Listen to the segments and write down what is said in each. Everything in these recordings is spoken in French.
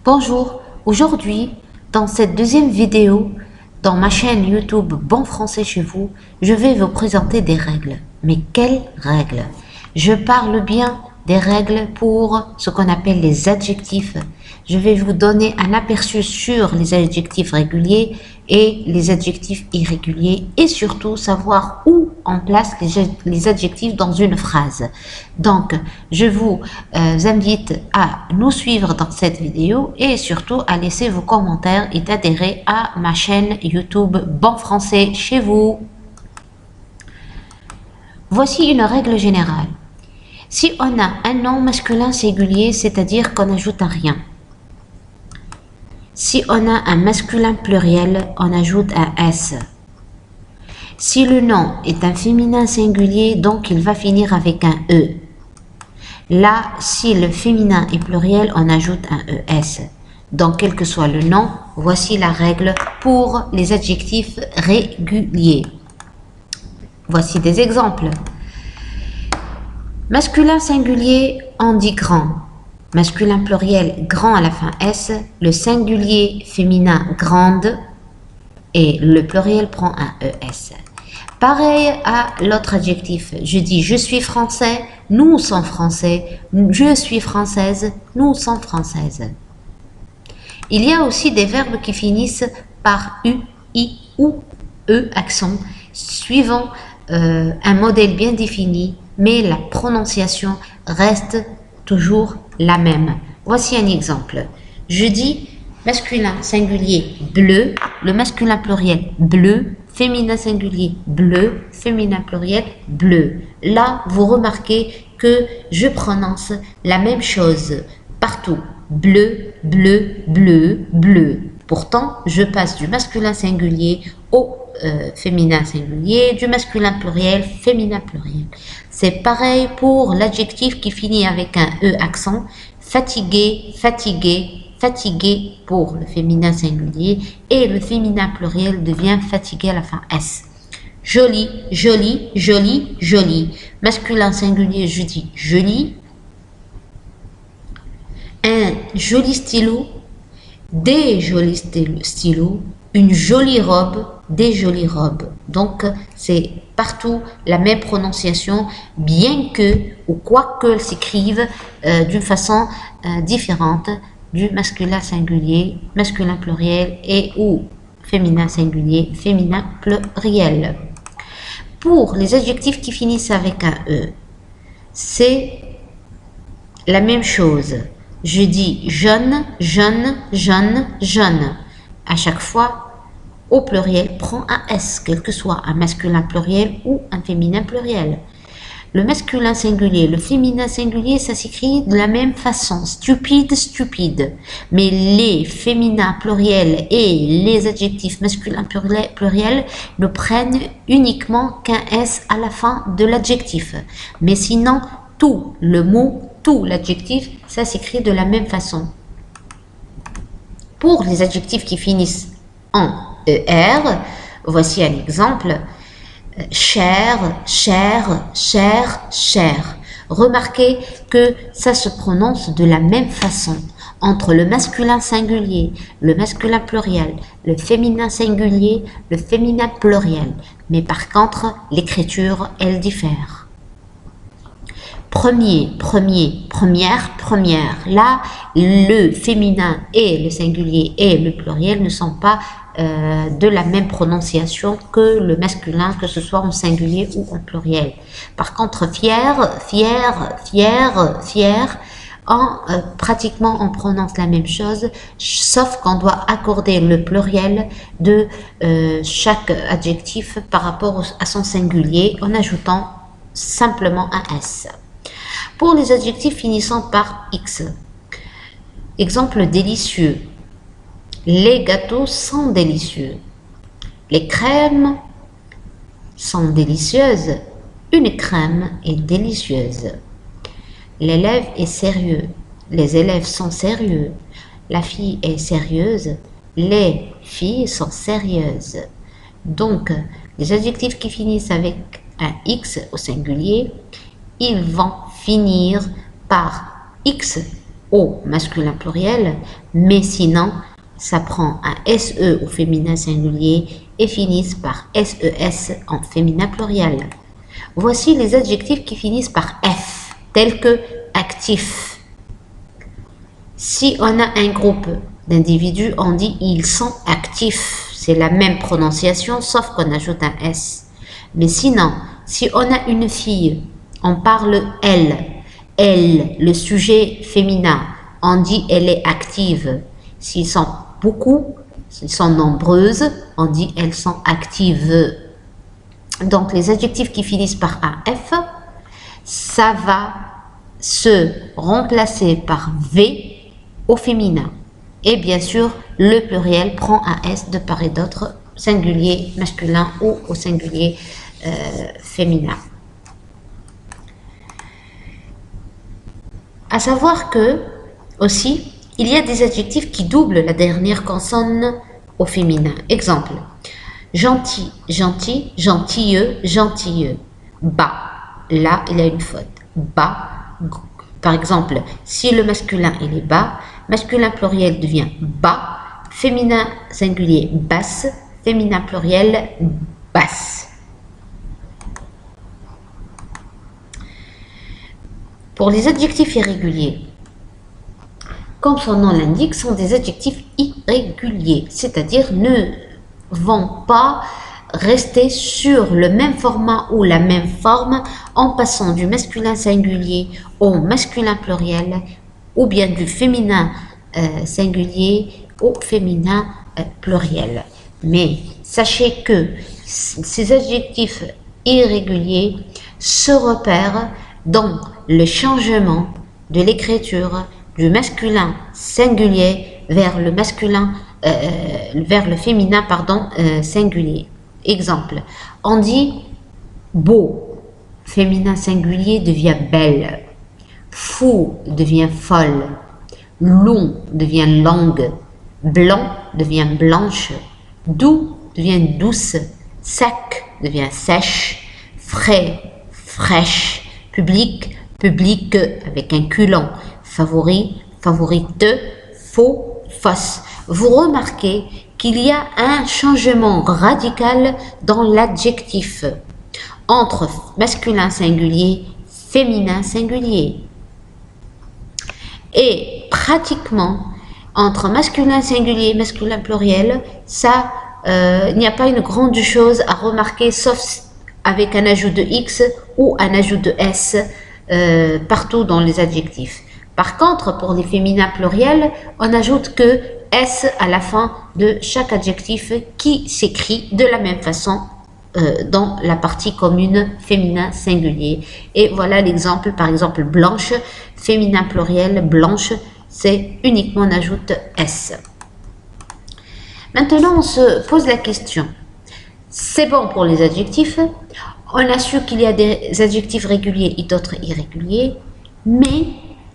Bonjour, aujourd'hui, dans cette deuxième vidéo, dans ma chaîne YouTube Bon Français chez vous, je vais vous présenter des règles. Mais quelles règles? Je parle bien des règles pour ce qu'on appelle les adjectifs. Je vais vous donner un aperçu sur les adjectifs réguliers et les adjectifs irréguliers et surtout savoir où on place les adjectifs dans une phrase. Donc, je vous invite à nous suivre dans cette vidéo et surtout à laisser vos commentaires et d'adhérer à ma chaîne YouTube Bon Français chez vous. Voici une règle générale. Si on a un nom masculin singulier, c'est-à-dire qu'on n'ajoute rien. Si on a un masculin pluriel, on ajoute un S. Si le nom est un féminin singulier, donc il va finir avec un E. Là, si le féminin est pluriel, on ajoute un ES. Donc, quel que soit le nom, voici la règle pour les adjectifs réguliers. Voici des exemples. Masculin singulier, on dit grand. Masculin pluriel, grand à la fin S. Le singulier féminin, grande. Et le pluriel prend un ES. Pareil à l'autre adjectif. Je dis je suis français, nous sommes français. Je suis française, nous sommes françaises. Il y a aussi des verbes qui finissent par U, I ou E accent, suivant un modèle bien défini, mais la prononciation reste toujours la même. Voici un exemple. Je dis masculin singulier bleu, le masculin pluriel bleu, féminin singulier bleu, féminin pluriel bleu. Là, vous remarquez que je prononce la même chose partout. Bleu, bleu, bleu, bleu. Pourtant, je passe du masculin singulier au féminin singulier, du masculin pluriel, féminin pluriel. C'est pareil pour l'adjectif qui finit avec un E accent. Fatigué, fatigué, fatigué pour le féminin singulier et le féminin pluriel devient fatigué à la fin S. Joli, joli, joli, joli. Masculin singulier, je dis joli. Un joli stylo, des jolis stylos, une jolie robe, des jolies robes. Donc, c'est partout la même prononciation, bien que, ou quoique elles s'écrivent d'une façon différente du masculin singulier, masculin pluriel et ou féminin singulier, féminin pluriel. Pour les adjectifs qui finissent avec un E, c'est la même chose. Je dis jeune, jeune, jeune, jeune. À chaque fois, au pluriel, prend un S, quel que soit un masculin pluriel ou un féminin pluriel. Le masculin singulier, le féminin singulier, ça s'écrit de la même façon. Stupide, stupide. Mais les féminins pluriels et les adjectifs masculins pluriels ne prennent uniquement qu'un S à la fin de l'adjectif. Mais sinon, tout le mot, tout l'adjectif, ça s'écrit de la même façon. Pour les adjectifs qui finissent en ER, voici un exemple. Cher, cher, cher, cher. Remarquez que ça se prononce de la même façon entre le masculin singulier, le masculin pluriel, le féminin singulier, le féminin pluriel. Mais par contre, l'écriture, elle diffère. Premier, premier, première, première. Là, le féminin et le singulier et le pluriel ne sont pas de la même prononciation que le masculin, que ce soit en singulier ou en pluriel. Par contre, fier, fier, fier, fier, pratiquement on prononce la même chose, sauf qu'on doit accorder le pluriel de chaque adjectif par rapport à son singulier en ajoutant simplement un S. Pour les adjectifs finissant par X, exemple délicieux. Les gâteaux sont délicieux. Les crèmes sont délicieuses. Une crème est délicieuse. L'élève est sérieux. Les élèves sont sérieux. La fille est sérieuse. Les filles sont sérieuses. Donc, les adjectifs qui finissent avec un X au singulier, ils vont finir par X au masculin pluriel, mais sinon, ça prend un SE au féminin singulier et finissent par SES en féminin pluriel. Voici les adjectifs qui finissent par F, tels que actif. Si on a un groupe d'individus, on dit ils sont actifs. C'est la même prononciation, sauf qu'on ajoute un S. Mais sinon, si on a une fille, on parle elle. Elle, le sujet féminin, on dit elle est active. S'ils sont beaucoup, s'ils sont nombreuses, on dit elles sont actives. Donc les adjectifs qui finissent par un F, ça va se remplacer par V au féminin. Et bien sûr, le pluriel prend un S de part et d'autre, singulier masculin ou au singulier féminin. À savoir que, aussi, il y a des adjectifs qui doublent la dernière consonne au féminin. Exemple, gentil, gentil, gentilleux, gentilleux. Bas, là, il y a une faute. Bas, par exemple, si le masculin il est bas, masculin pluriel devient bas, féminin singulier basse, féminin pluriel basse. Pour les adjectifs irréguliers, comme son nom l'indique, sont des adjectifs irréguliers, c'est-à-dire ne vont pas rester sur le même format ou la même forme en passant du masculin singulier au masculin pluriel ou bien du féminin singulier au féminin pluriel. Mais sachez que ces adjectifs irréguliers se repèrent dans le changement de l'écriture du masculin singulier vers le masculin vers le féminin singulier. Exemple, on dit beau, féminin singulier devient belle, fou devient folle, long devient longue, blanc devient blanche, doux devient douce, sec devient sèche, frais, fraîche, public, public avec un culon, favori, favorite, faux, fausse. Vous remarquez qu'il y a un changement radical dans l'adjectif entre masculin singulier, féminin singulier. Et pratiquement, entre masculin singulier et masculin pluriel, ça, il n'y a pas une grande chose à remarquer, sauf avec un ajout de X ou un ajout de S partout dans les adjectifs. Par contre, pour les féminins pluriels, on ajoute que S à la fin de chaque adjectif qui s'écrit de la même façon dans la partie commune féminin singulier. Et voilà l'exemple, par exemple blanche, féminin pluriel, blanche, c'est uniquement on ajoute S. Maintenant, on se pose la question. C'est bon pour les adjectifs. On a su qu'il y a des adjectifs réguliers et d'autres irréguliers, mais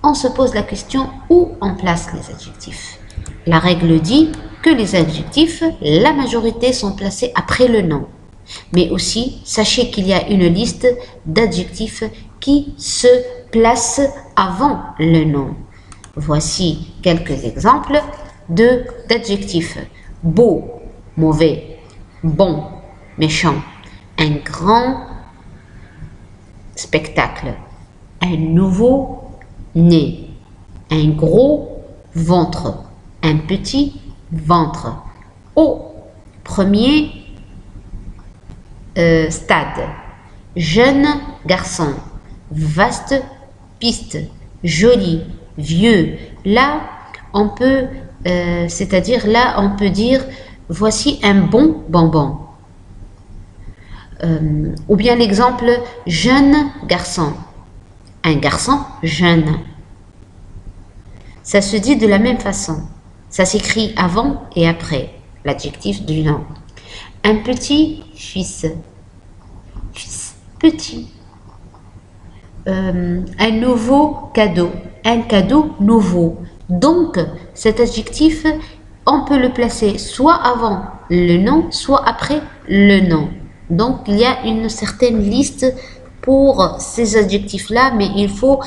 on se pose la question où on place les adjectifs. La règle dit que les adjectifs, la majorité sont placés après le nom. Mais aussi, sachez qu'il y a une liste d'adjectifs qui se placent avant le nom. Voici quelques exemples d'adjectifs. Beau, mauvais, bon, méchant, un grand spectacle, un nouveau né, un gros ventre, un petit ventre. Au premier stade, jeune garçon, vaste piste, joli, vieux. Là, on peut, c'est-à-dire là, on peut dire voici un bon bonbon. Ou bien l'exemple jeune garçon, un garçon jeune. Ça se dit de la même façon. Ça s'écrit avant et après l'adjectif du nom. Un petit fils, fils petit. Un nouveau cadeau, un cadeau nouveau. Donc, cet adjectif, on peut le placer soit avant le nom, soit après le nom. Donc, il y a une certaine liste pour ces adjectifs-là, mais il faut,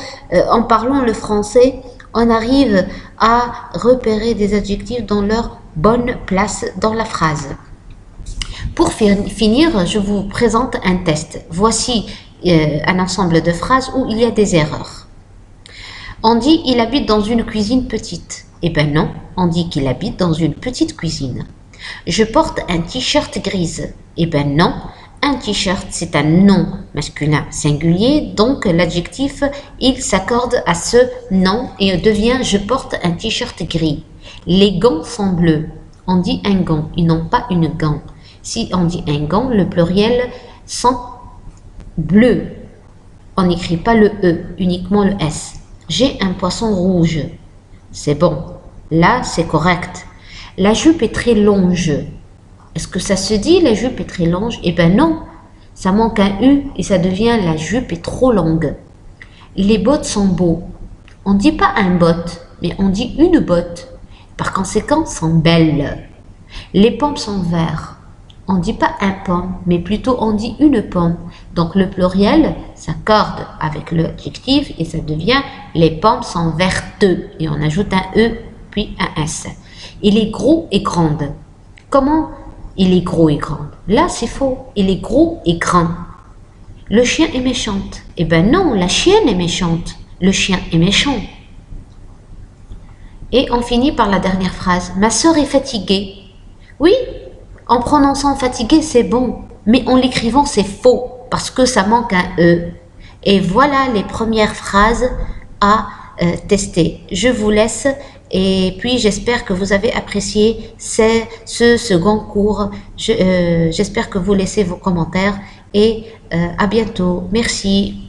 en parlant le français, on arrive à repérer des adjectifs dans leur bonne place dans la phrase. Pour finir, je vous présente un test. Voici un ensemble de phrases où il y a des erreurs. On dit « il habite dans une cuisine petite ». Eh bien non, on dit qu'il habite dans une petite cuisine. Je porte un t-shirt grise. Eh bien non, un t-shirt c'est un nom masculin singulier, donc l'adjectif il s'accorde à ce nom et devient je porte un t-shirt gris. Les gants sont bleus. On dit un gant, ils n'ont pas une gant. Si on dit un gant, le pluriel sont bleu. On n'écrit pas le E, uniquement le S. J'ai un poisson rouge. C'est bon. Là, c'est correct. La jupe est très longe. Est-ce que ça se dit la jupe est très longe? Eh bien non. Ça manque un U et ça devient la jupe est trop longue. Les bottes sont beaux. On ne dit pas un botte, mais on dit une botte. Par conséquent, sont belles. Les pommes sont vertes. On ne dit pas un pomme, mais plutôt on dit une pomme. Donc le pluriel s'accorde avec l'adjectif et ça devient les pommes sont vertes. Et on ajoute un E puis un S. Il est gros et grande. Comment il est gros et grand? Là c'est faux. Il est gros et grand. Le chien est méchante. Eh ben non, la chienne est méchante. Le chien est méchant. Et on finit par la dernière phrase. Ma sœur est fatiguée. Oui, en prononçant fatigué, c'est bon, mais en l'écrivant, c'est faux, parce que ça manque un E. Et voilà les premières phrases à tester. Je vous laisse et puis j'espère que vous avez apprécié ce second cours. J'espère que vous laissez vos commentaires et à bientôt. Merci.